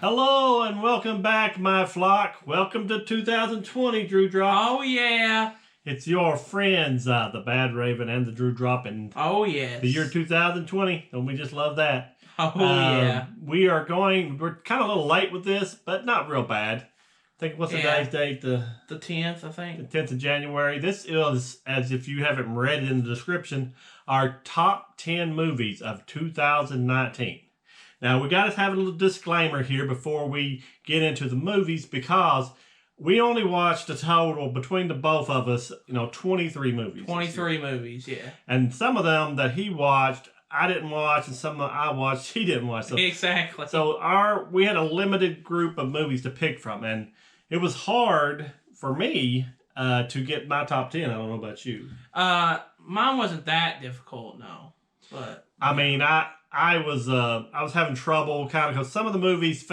Hello and welcome back, my flock. Welcome to 2020, Drewdrop. Oh, yeah. It's your friends, the Badraven and the Drewdrop, and oh, yes. the year 2020. Don't we just love that? Oh, yeah. We're kind of a little late with this, but not real bad. I think, what's today's date? The 10th, I think. The 10th of January. This is, as if you haven't read it in the description, our top 10 movies of 2019. Now, we got to have a little disclaimer here before we get into the movies, because we only watched a total, between the both of us, 23 movies. 23 movies, yeah. And some of them that he watched, I didn't watch, and some that I watched, he didn't watch. So, exactly. So we had a limited group of movies to pick from, and it was hard for me to get my top 10. I don't know about you. Mine wasn't that difficult, no. But I mean, I was having trouble kind of because some of the movies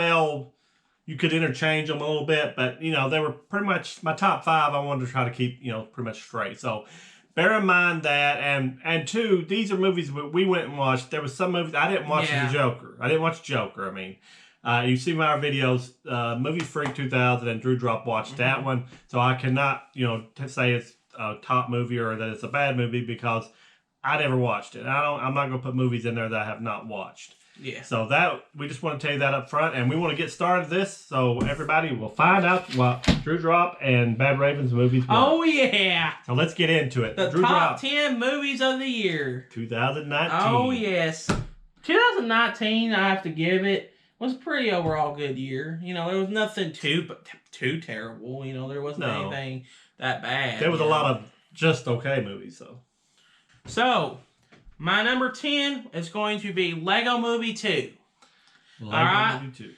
you could interchange them a little bit, but they were pretty much my top 5. I wanted to try to keep pretty much straight. So bear in mind that, and two, these are movies we went and watched. There was some movies I didn't watch. The Joker. I didn't watch Joker. I mean, you see my videos, Movie Freak 2000 and Drewdrop watched that one. So I cannot say it's a top movie or that it's a bad movie because I never watched it. I'm not going to put movies in there that I have not watched. Yeah. So we just want to tell you that up front, and we want to get started this so everybody will find out what Drewdrop and Badraven's movies were. Oh, yeah. So let's get into it. The top 10 movies of the year. 2019. Oh, yes. 2019, I have to give it, was a pretty overall good year. There was nothing too terrible. There wasn't anything that bad. There was a lot of just okay movies, though. So, my number 10 is going to be Lego Movie 2. Movie 2.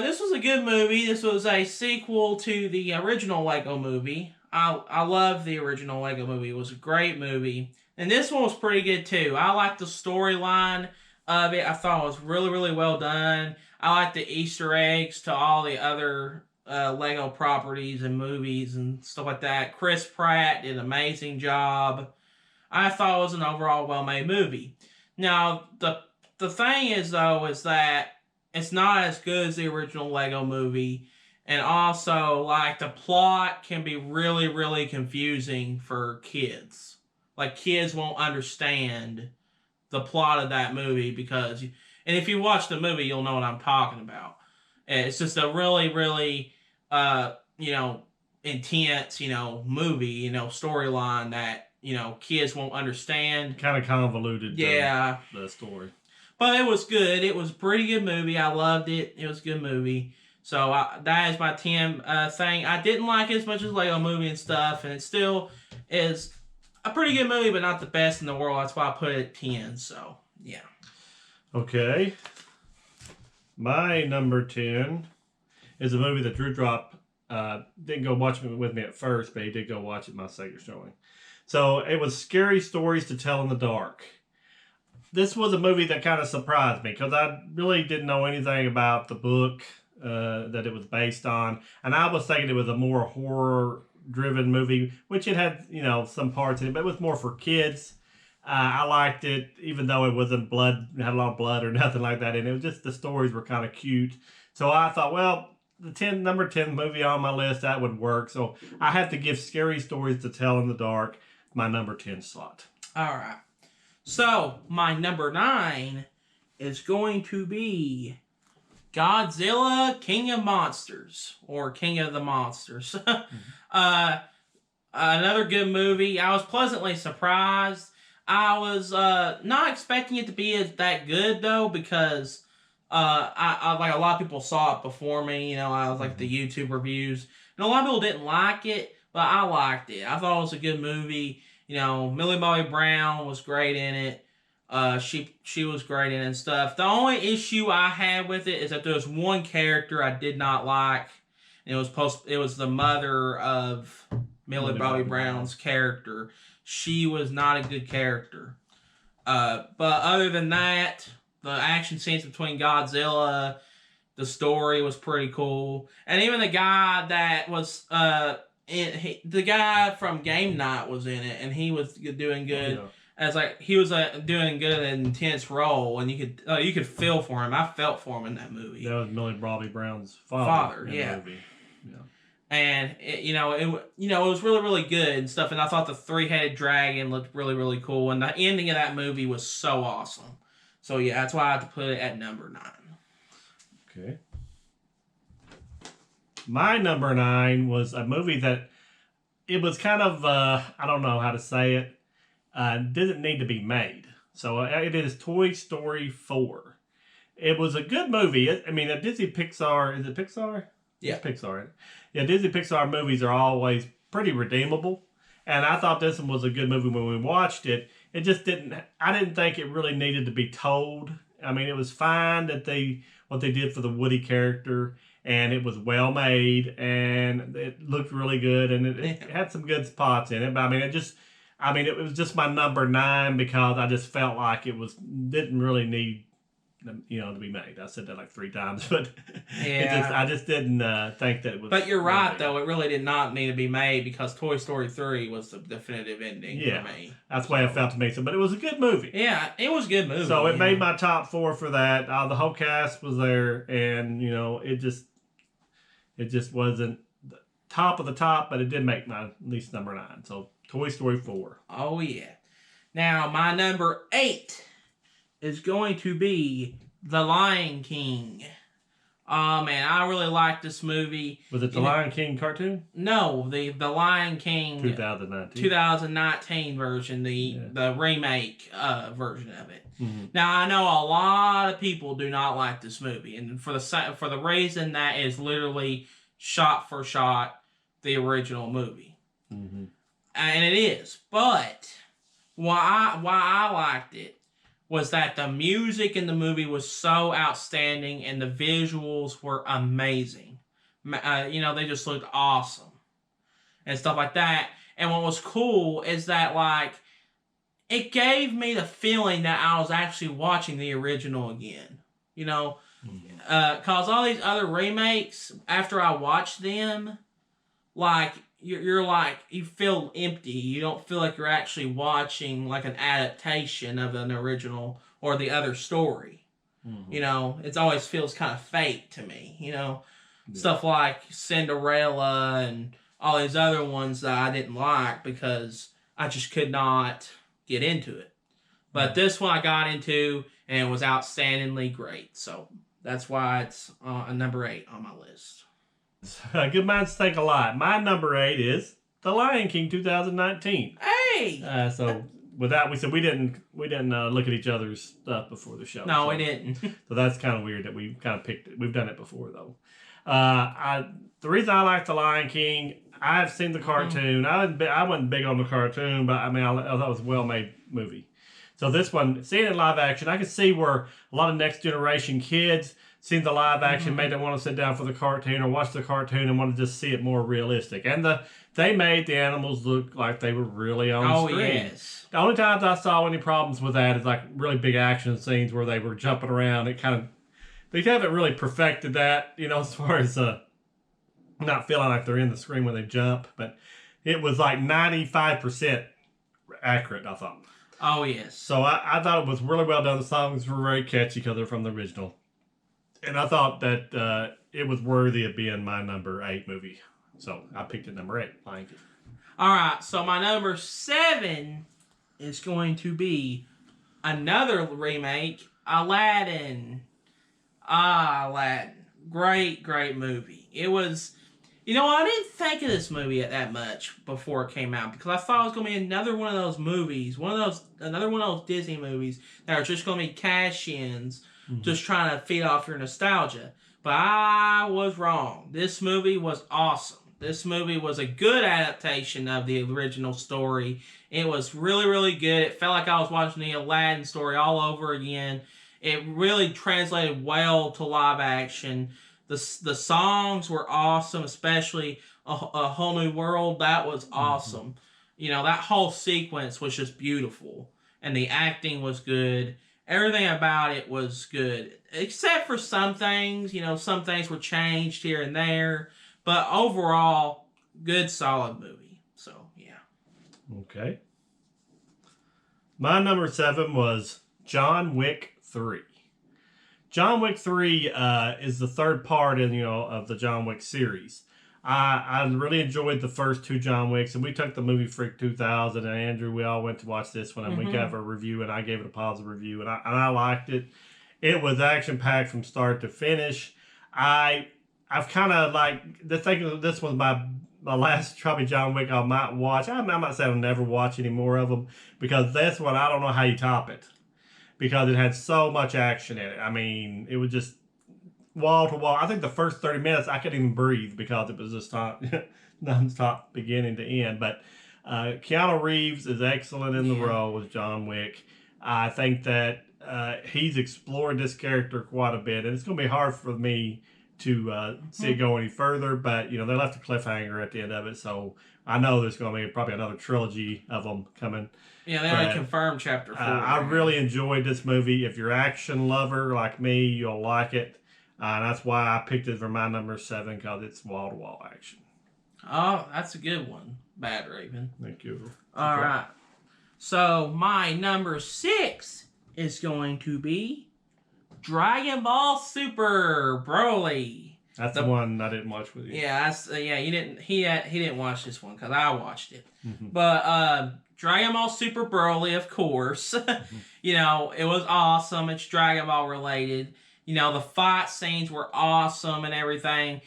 This was a good movie. This was a sequel to the original Lego Movie. I love the original Lego Movie. It was a great movie. And this one was pretty good too. I liked the storyline of it. I thought it was really, really well done. I liked the Easter eggs to all the other Lego properties and movies and stuff like that. Chris Pratt did an amazing job. I thought it was an overall well-made movie. Now, the thing is, though, is that it's not as good as the original Lego Movie. And also, the plot can be really, really confusing for kids. Kids won't understand the plot of that movie because... And if you watch the movie, you'll know what I'm talking about. It's just a really, really, intense, movie, storyline that... kids won't understand. Kind of convoluted. Yeah. The story. But it was good. It was a pretty good movie. I loved it. It was a good movie. So that is my 10 thing. I didn't like it as much as Lego Movie and stuff. And it still is a pretty good movie, but not the best in the world. That's why I put it at 10. So, yeah. Okay. My number 10 is a movie that Drewdrop didn't go watch it with me at first, but he did go watch it my second showing. So it was Scary Stories to Tell in the Dark. This was a movie that kind of surprised me because I really didn't know anything about the book that it was based on. And I was thinking it was a more horror-driven movie, which it had, some parts in it, but it was more for kids. I liked it, even though it wasn't it had a lot of blood or nothing like that. And it was just the stories were kind of cute. So I thought, well, the number 10 movie on my list, that would work. So I had to give Scary Stories to Tell in the Dark my number 10 slot. All right. So, my number 9 is going to be Godzilla King of Monsters, or King of the Monsters. Another good movie. I was pleasantly surprised. I was not expecting it to be that good, though, because I a lot of people saw it before me. I was the YouTube reviews. And a lot of people didn't like it. But I liked it. I thought it was a good movie. Millie Bobby Brown was great in it. She was great in it and stuff. The only issue I had with it is that there was one character I did not like. And it was the mother of Millie Bobby Brown's character. She was not a good character. But other than that, the action scenes between Godzilla, the story was pretty cool. And even the guy that was... the guy from Game Night was in it, and he was doing good. as like he was doing a good and intense role, and you could feel for him. I felt for him in that movie. That was Millie Bobby Brown's father in the movie. Yeah. And it was really, really good and stuff. And I thought the three-headed dragon looked really, really cool. And the ending of that movie was so awesome. So yeah, that's why I had to put it at number 9. Okay. My number 9 was a movie that it was kind of I don't know how to say it. Didn't need to be made. So it is Toy Story 4. It was a good movie. A Disney Pixar. Is it Pixar? Yeah. It's Pixar. Yeah, Disney Pixar movies are always pretty redeemable. And I thought this one was a good movie when we watched it. It just I didn't think it really needed to be told. I mean, it was fine that what they did for the Woody character, and it was well made, and it looked really good, and it had some good spots in it. But it was just my number 9 because I just felt like didn't really need, to be made. I said that like 3 times, but I just didn't think that it was. But you're right, though. It really did not need to be made because Toy Story 3 was the definitive ending for me. That's the way it felt to me. But it was a good movie. Yeah, it was a good movie. So it made my top 4 for that. The whole cast was there, and it just wasn't the top of the top, but it did make my at least number 9. So Toy Story 4. Oh yeah. Now my number 8 is going to be The Lion King. Oh man, I really like this movie. Was it the Lion King cartoon? No, the Lion King 2019 version, the remake version of it. Mm-hmm. Now I know a lot of people do not like this movie, and for the reason that is literally shot for shot the original movie, mm-hmm. and it is. But why I liked it was that the music in the movie was so outstanding and the visuals were amazing. They just looked awesome and stuff like that. And what was cool is that, like, it gave me the feeling that I was actually watching the original again. Because all these other remakes, after I watched them, like, you're like, you feel empty. You don't feel like you're actually watching like an adaptation of an original or the other story. Mm-hmm. It always feels kind of fake to me. Stuff like Cinderella and all these other ones that I didn't like because I just could not get into it. But this one I got into and it was outstandingly great. So that's why it's a number 8 on my list. Good minds think alike. My number 8 is The Lion King 2019. Hey! So with that, we said we didn't look at each other's stuff before the show. No, we didn't. So that's kind of weird that we kind of picked it. We've done it before though. The reason I like The Lion King, I've seen the cartoon. Mm-hmm. I wasn't big on the cartoon, but I thought it was a well-made movie. So this one, seeing it in live action, I could see where a lot of next generation kids seen the live action, made them want to sit down for the cartoon or watch the cartoon and want to just see it more realistic. And they made the animals look like they were really on screen. Oh, yes. The only times I saw any problems with that is like really big action scenes where they were jumping around. They haven't really perfected that, as far as not feeling like they're in the screen when they jump. But it was like 95% accurate, I thought. Oh, yes. So I thought it was really well done. The songs were very catchy because they're from the original. And I thought that it was worthy of being my number 8 movie. So I picked it number 8. Lion King. All right. So my number 7 is going to be another remake, Aladdin. Aladdin. Great, great movie. It was... I didn't think of this movie that much before it came out because I thought it was going to be another one of those movies, another one of those Disney movies that are just going to be cash-ins, just trying to feed off your nostalgia. But I was wrong. This movie was awesome. This movie was a good adaptation of the original story. It was really, really good. It felt like I was watching the Aladdin story all over again. It really translated well to live action. The songs were awesome, especially a Whole New World. That was awesome. That whole sequence was just beautiful. And the acting was good. Everything about it was good. Except for some things. Some things were changed here and there. But overall, good, solid movie. So, yeah. Okay. My number 7 was John Wick 3. John Wick 3 is the third part of the John Wick series. I really enjoyed the first 2 John Wicks, and we took the Movie Freak 2000, and Andrew, we all went to watch this one, and we gave a review, and I gave it a positive review, and I liked it. It was action-packed from start to finish. I've kind of thinking this was my last probably John Wick I might watch. I'm not saying I'll never watch any more of them, because this one, I don't know how you top it. Because it had so much action in it. I mean, it was just wall to wall. I think the first 30 minutes I couldn't even breathe because it was just non-stop beginning to end. But Keanu Reeves is excellent in the role as John Wick. I think that he's explored this character quite a bit, and it's going to be hard for me to see it go any further. But they left a cliffhanger at the end of it, so I know there's going to be probably another trilogy of them coming. Yeah, they already confirmed Chapter 4. I really enjoyed this movie. If you're an action lover like me, you'll like it. And that's why I picked it for my number 7, because it's wall-to-wall action. Oh, that's a good one, Badraven. Thank you. All right. So my number 6 is going to be Dragon Ball Super Broly. That's the one I didn't watch with you. Yeah, you didn't. He didn't watch this one because I watched it. But Dragon Ball Super Broly, of course. It was awesome. It's Dragon Ball related. The fight scenes were awesome and everything.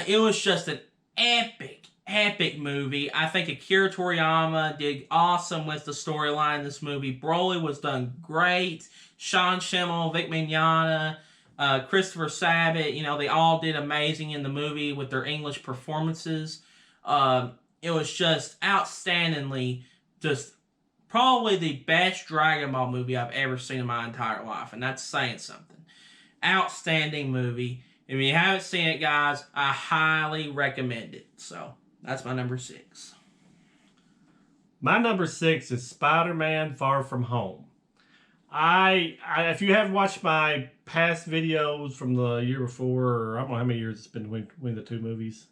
It was just an epic movie. I think Akira Toriyama did awesome with the storyline in this movie. Broly was done great. Sean Schemmel, Vic Mignogna, Christopher Sabat, they all did amazing in the movie with their English performances. It was just outstandingly, just probably the best Dragon Ball movie I've ever seen in my entire life, and that's saying something. Outstanding movie. If you haven't seen it, guys, I highly recommend it. So, that's my number 6. My number 6 is Spider-Man Far From Home. If you haven't watched my past videos from the year before, or I don't know how many years it's been between the 2 movies,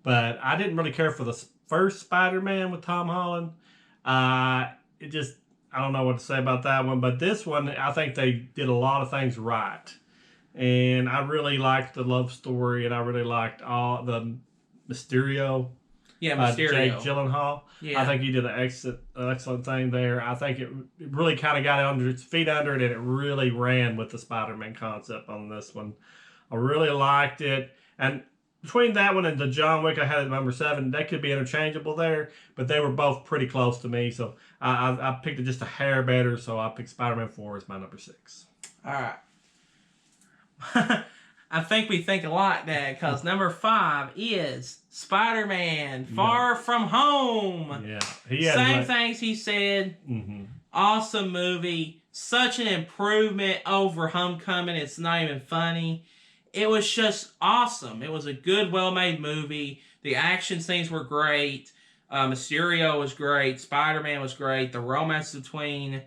but I didn't really care for the first Spider-Man with Tom Holland. I don't know what to say about that one, but this one, I think they did a lot of things right. And I really liked the love story, and I really liked all the Mysterio. Yeah, Mysterio. Jake Gyllenhaal. Yeah. I think he did an excellent thing there. I think it really kind of got under its feet under it, and it really ran with the Spider-Man concept on this one. I really liked it. And between that one and the John Wick I had at number 7, they could be interchangeable there, but they were both pretty close to me. So I picked it just a hair better, so I picked Spider-Man 4 as my number 6. All right. I think we think a lot, Dad, because number 5 is Spider-Man Far From Home. Yeah. Same things he said. Awesome movie. Such an improvement over Homecoming. It's not even funny. It was just awesome. It was a good, well-made movie. The action scenes were great. Mysterio was great. Spider-Man was great. The romance between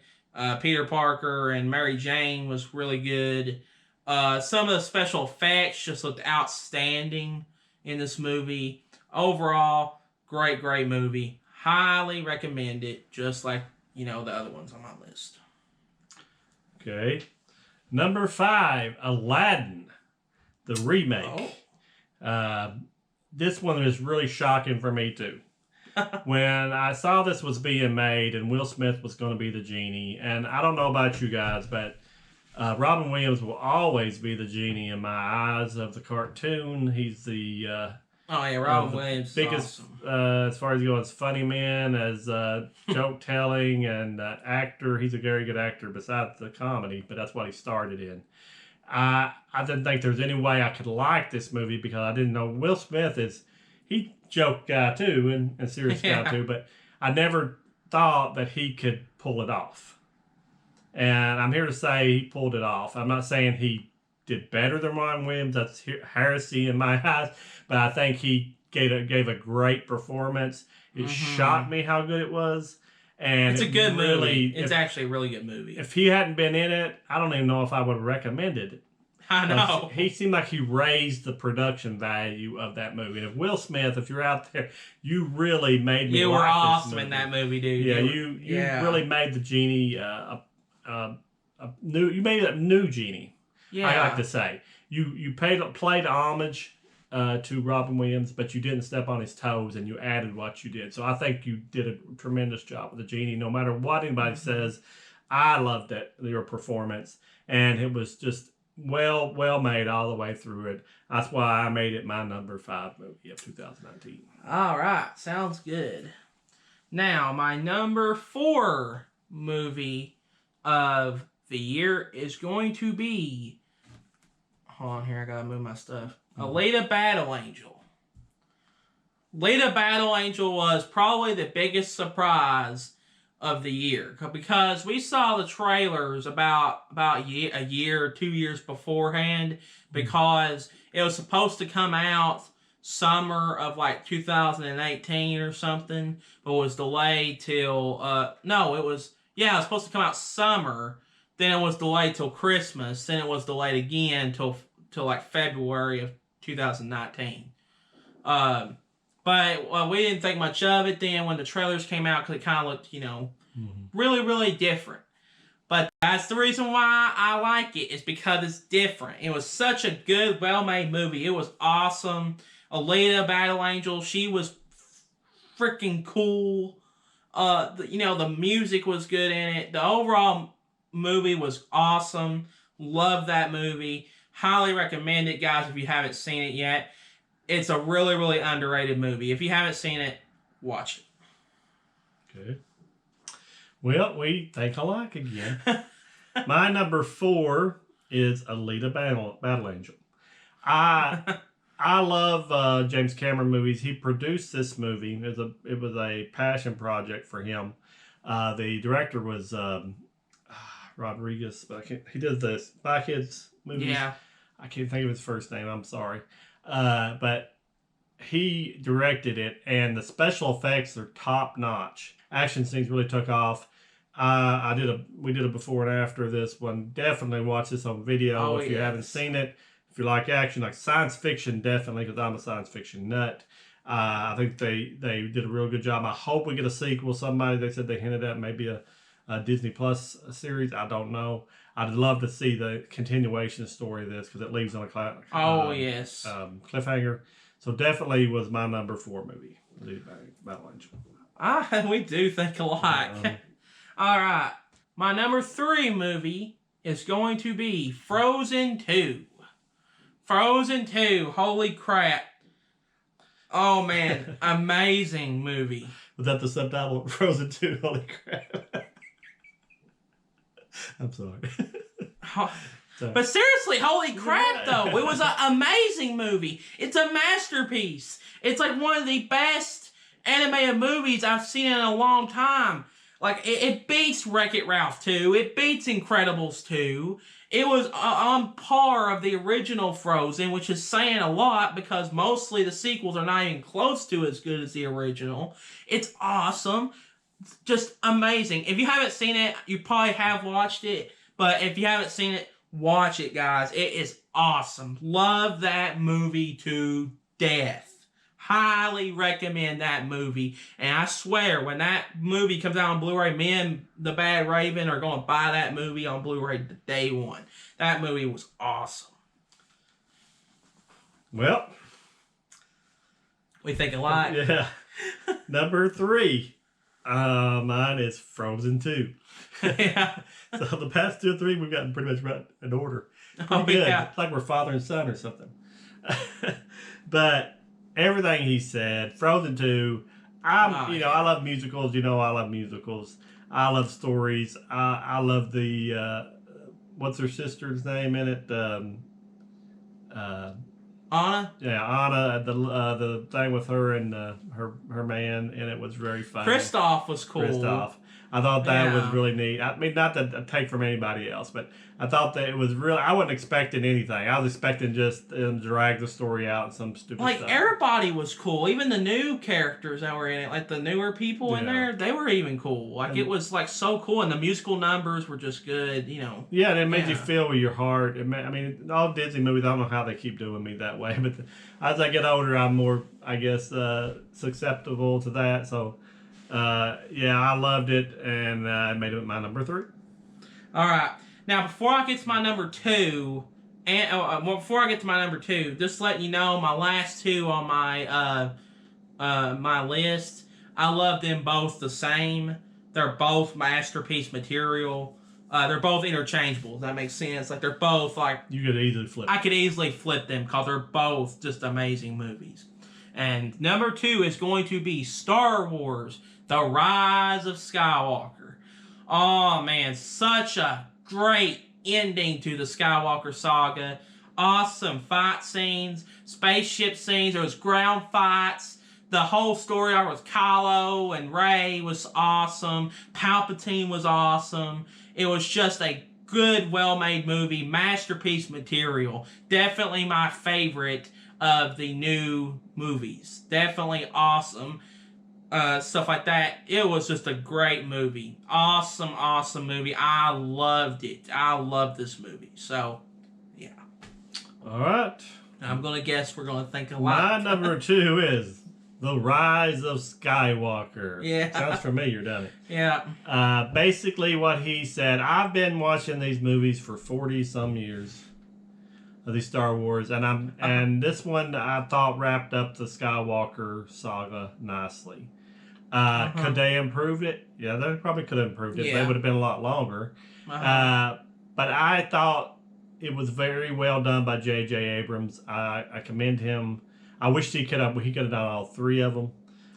Peter Parker and Mary Jane was really good. Some of the special effects just looked outstanding in this movie. Overall, great movie. Highly recommend it, just like, the other ones on my list. Okay. Number 5, Aladdin, the remake. This one is really shocking for me, too. When I saw this was being made and Will Smith was going to be the genie, and I don't know about you guys, but Robin Williams will always be the genie in my eyes of the cartoon. He's the Robin Williams biggest, awesome. As far as he goes, funny man, as joke telling and actor. He's a very good actor besides the comedy, but that's what he started in. I didn't think there was any way I could like this movie because I didn't know Will Smith he joke guy too and serious guy too, but I never thought that he could pull it off. And I'm here to say he pulled it off. I'm not saying he did better than Robin Williams. That's heresy in my eyes. But I think he gave a great performance. It shocked me how good it was. And it's a good movie. It's actually a really good movie. If he hadn't been in it, I don't even know if I would have recommended I know. He seemed like he raised the production value of that movie. And if Will Smith, if you're out there, you really made me. You were like awesome this movie. in that movie, dude. Yeah, you really made the genie a new. You made a new genie. Yeah, I like to say you played homage to Robin Williams, but you didn't step on his toes, and you added what you did. So I think you did a tremendous job with the genie. No matter what anybody says, I loved your performance, and it was just well made all the way through it. That's why I made it my number 5 movie of 2019. All right, sounds good. Now my number 4 movie of the year is going to be. Hold on here, I gotta move my stuff. Alita Battle Angel. Alita Battle Angel was probably the biggest surprise of the year because we saw the trailers about a year or 2 years beforehand because it was supposed to come out summer of like 2018 or something, but was delayed till it was supposed to come out summer, then it was delayed till Christmas, then it was delayed again till like February of 2019. But we didn't think much of it then when the trailers came out because it kind of looked, really, really different. But that's the reason why I like it, is because it's different. It was such a good, well-made movie. It was awesome. Alita Battle Angel, she was freaking cool. The music was good in it. The overall movie was awesome. Love that movie. Highly recommend it, guys, if you haven't seen it yet. It's a really, really underrated movie. If you haven't seen it, watch it. Okay. Well, we think alike again. My number 4 is Alita Battle Angel. I love James Cameron movies. He produced this movie. It was a passion project for him. The director was Rodriguez, but he did the Spy Kids movies. Yeah. I can't think of his first name. I'm sorry. But he directed it, and the special effects are top notch. Action scenes really took off. We did a before and after this one. Definitely watch this on video if you haven't seen it. If you like action, like science fiction, definitely, because I'm a science fiction nut. I think they did a real good job. I hope we get a sequel. They said they hinted at maybe a Disney Plus series. I don't know. I'd love to see the continuation story of this because it leaves on a cliffhanger. So definitely was my number 4 movie, Battle Angel. We do think alike. All right. My number 3 movie is going to be Frozen 2. Frozen 2. Holy crap. Oh, man. Amazing movie. Was that the subtitle? Frozen 2. Holy crap. I'm sorry. But seriously, holy crap, though. It was an amazing movie. It's a masterpiece. It's like one of the best animated movies I've seen in a long time. Like, it beats Wreck-It Ralph 2. It beats Incredibles 2. It was on par of the original Frozen, which is saying a lot because mostly the sequels are not even close to as good as the original. It's awesome. Just amazing. If you haven't seen it, you probably have watched it. But if you haven't seen it, watch it, guys. It is awesome. Love that movie to death. Highly recommend that movie. And I swear, when that movie comes out on Blu-ray, me and the Bad Raven are going to buy that movie on Blu-ray day one. That movie was awesome. Well, we think alike. Yeah. Number 3. Mine is Frozen 2. Yeah. So the past 2 or 3 we've gotten pretty much right in order. Oh, good. yeah. It's like we're father and son or something. But everything he said, Frozen 2, I love musicals. I love musicals. I love stories. I love the, what's her sister's name in it? Anna? Yeah, Anna, the thing with her and her man, and it was very fun. Kristoff was cool. Kristoff. I thought that was Yeah. really neat. I mean, not to take from anybody else, but I thought that it was really. I wasn't expecting anything. I was expecting just them to drag the story out and some stupid Like, stuff. everybody was cool. Even the new characters that were in it, like the newer people in Yeah. there, they were even cool. Like, And- it was, like, so cool. And the musical numbers were just good, you know. Yeah, and it made you Yeah. feel with your heart. I mean, all Disney movies, I don't know how they keep doing me that way, but as I get older, I'm more, I guess, susceptible to that. So, yeah, I loved it, and I made it my number 3. All right. Now, before I get to my number 2, just letting you know, my last 2 on my list, I love them both the same. They're both masterpiece material. They're both interchangeable. If that makes sense. Like, they're both like, You could easily flip. I could easily flip them because they're both just amazing movies. And number 2 is going to be Star Wars: The Rise of Skywalker. Oh man, such a great ending to the Skywalker saga. Awesome fight scenes, spaceship scenes, there was ground fights. The whole story arc with Kylo and Rey was awesome. Palpatine was awesome. It was just a good, well-made movie. Masterpiece material. Definitely my favorite of the new movies. Definitely awesome. Stuff like that. It was just a great movie. Awesome movie. I loved it. I love this movie. So, yeah. All right. I'm going to guess we're going to think a My lot. number 2 is The Rise of Skywalker. Yeah. Sounds familiar, doesn't it? Yeah. Basically, what he said, I've been watching these movies for 40-some years. Of these Star Wars, and this one I thought wrapped up the Skywalker saga nicely. Could they improve it? Yeah, they probably could have improved it. Yeah. They would have been a lot longer. But I thought it was very well done by J.J. Abrams. I commend him. I wish he could have done all 3 of them.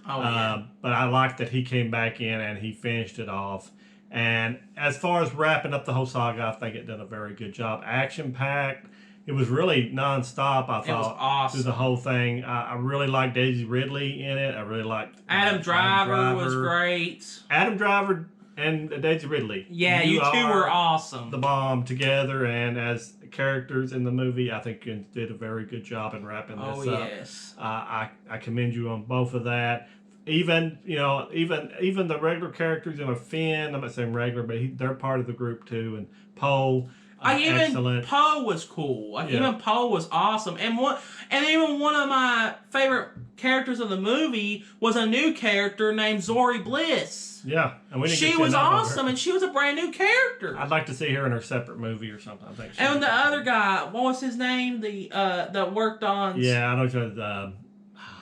Oh, yeah. But I like that he came back in and he finished it off. And as far as wrapping up the whole saga, I think it did a very good job. Action packed. It was really nonstop, I thought. It was awesome. Through the whole thing. I really liked Daisy Ridley in it. I really liked... Adam Driver was great. Adam Driver and Daisy Ridley. Yeah, you two were are awesome. the bomb together, and as characters in the movie, I think you did a very good job in wrapping this up. Yes. I commend you on both of that. Even the regular characters, Finn, I'm not saying regular, but they're part of the group too, and Poe... excellent. Poe was cool. Like, Yeah. even Poe was awesome. And even one of my favorite characters of the movie was a new character named Zori Bliss. Yeah, and we didn't get She to was enough of her. awesome, and she was a brand new character. I'd like to see her in her separate movie or something. I think. And the other guy, what was his name? The that worked on Yeah, I know. It's,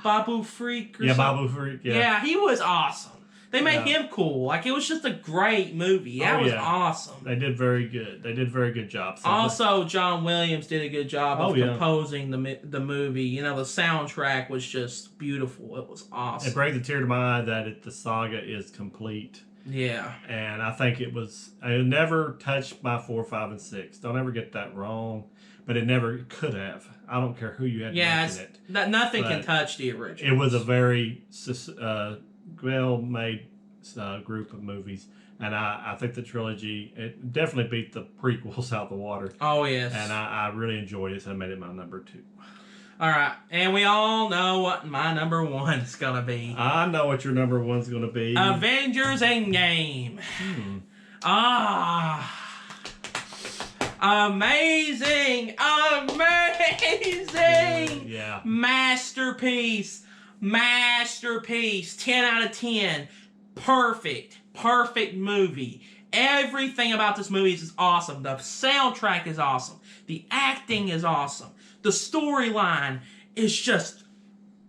Babu Freak or yeah, something. Babu Freak. Yeah, he was awesome. They made Yeah. him cool. Like, it was just a great movie. That was yeah. awesome. They did very good. They did a very good job. So Also, John Williams did a good job of yeah. composing the movie. The soundtrack was just beautiful. It was it awesome. brings a tear to my eye that the saga is complete. Yeah. And I think it was. I never touched my 4, 5, and 6. Don't ever get that wrong. But it never could have. I don't care who you had making it. Nothing can But touch the original. It was a very well-made group of movies, and I think the trilogy, it definitely beat the prequels out the water. Oh, yes. And I really enjoyed it, so I made it my number 2. All right. And we all know what my number 1 is going to be. I know what your number 1's going to be. Avengers Endgame. Amazing! Yeah. Masterpiece! 10 out of 10. Perfect movie. Everything about this movie is awesome. The soundtrack is awesome. The acting is awesome. The storyline is just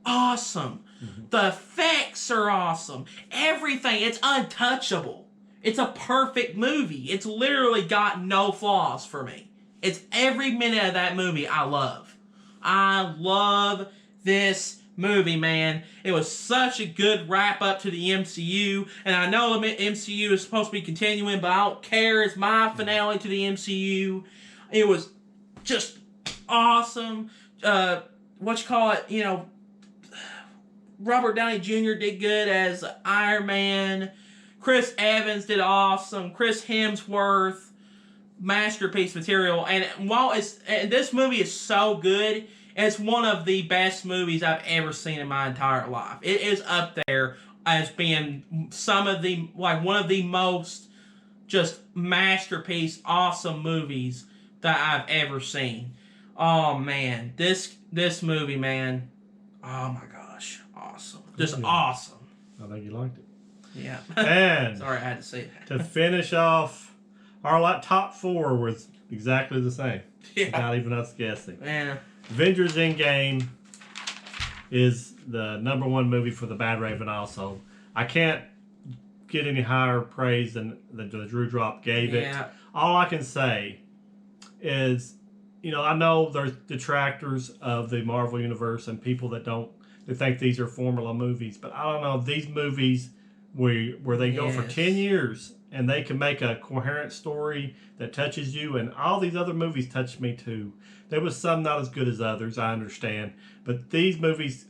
awesome. The effects are awesome. Everything, it's untouchable. It's a perfect movie. It's literally got no flaws for me. It's every minute of that movie I love. I love this movie, man. It was such a good wrap up to the MCU, and I know the MCU is supposed to be continuing, but I don't care. It's my finale to the MCU. It was just awesome. Robert Downey Jr. did good as Iron Man. Chris Evans did awesome. Chris Hemsworth, masterpiece material. And this movie is so good, it's one of the best movies I've ever seen in my entire life. It is up there as being one of the most just masterpiece, awesome movies that I've ever seen. Oh man, this movie, man. Oh my gosh, awesome. Just awesome. I think you liked it. Yeah. And sorry, I had to say that. To finish off, our top 4 was exactly the same. Yeah. Without even us guessing. Man. Avengers Endgame is the #1 movie for the Badraven also. I can't get any higher praise than the Drewdrop gave it. All I can say is, I know there's detractors of the Marvel Universe and people that think these are formula movies, but I don't know, these movies where they go for 10 years and they can make a coherent story that touches you, and all these other movies touched me too. There was some not as good as others, I understand, but these movies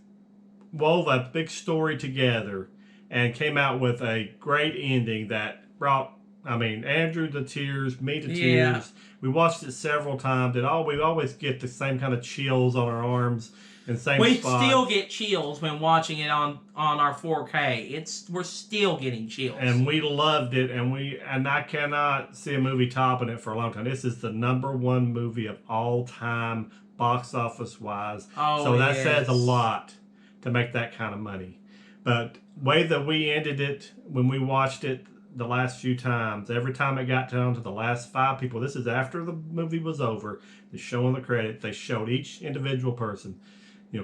wove a big story together and came out with a great ending that brought, Andrew to tears, me to tears. We watched it several times. We always get the same kind of chills on our arms and same We spots. still get chills when watching it on our 4K. We're still getting chills. And we loved it, and I cannot see a movie topping it for a long time. This is the #1 movie of all time, box office wise. So that says a lot to make that kind of money. But the way that we ended it when we watched it the last few times, every time it got down to the last 5 people, this is after the movie was over, they're showing the credit, they showed each individual person.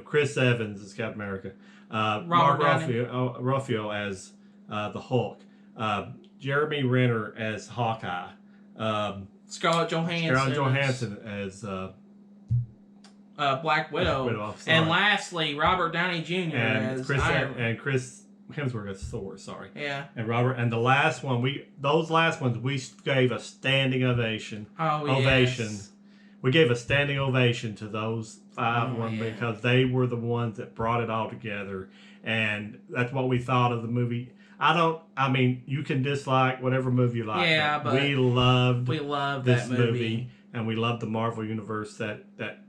Chris Evans as Captain America, Mark Ruffalo as the Hulk, Jeremy Renner as Hawkeye, Scarlett Johansson as Black Widow. And lastly, Robert Downey Jr. as Iron Man. And Chris Hemsworth as Thor. Sorry. Yeah. And Robert. And the last one, those last ones, we gave a standing ovation. Yes. We gave a standing ovation to those 5 because they were the ones that brought it all together, and that's what we thought of the movie. You can dislike whatever movie you like. Yeah, but we loved this that movie, and we loved the Marvel Universe that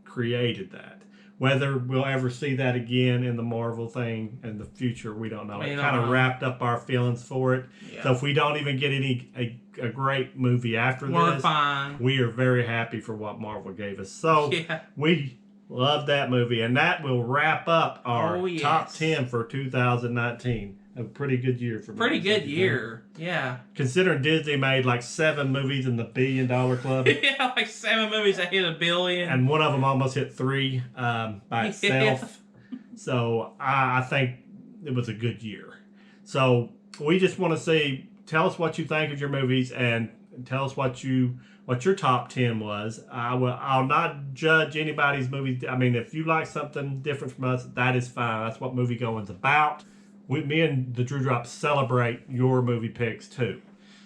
created that. Whether we'll ever see that again in the Marvel thing in the future, we don't know. It kind of wrapped up our feelings for it. Yeah. So if we don't even get a great movie after this, fine. We are very happy for what Marvel gave us. So we love that movie, and that will wrap up our top 10 for 2019. A pretty good year for pretty good year. Yeah. Considering Disney made like 7 movies in the $1 billion club. Yeah, like 7 movies that hit $1 billion. And one of them almost hit 3 by itself. So I think it was a good year. So we just want to say, tell us what you think of your movies and tell us what your top 10 was. I'll not judge anybody's movies. If you like something different from us, that is fine. That's what movie going's about. Me and the Drewdrop celebrate your movie picks too.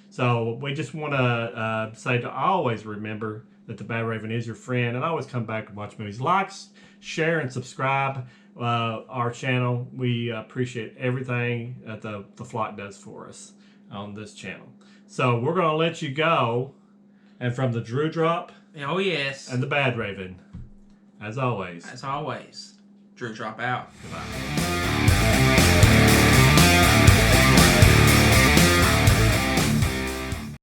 So we just want to say to always remember that the Badraven is your friend, and always come back and watch movies. Like, share, and subscribe our channel. We appreciate everything that the flock does for us on this channel. So we're going to let you go, and from the Drewdrop, and the Badraven, as always, Drewdrop out. Goodbye.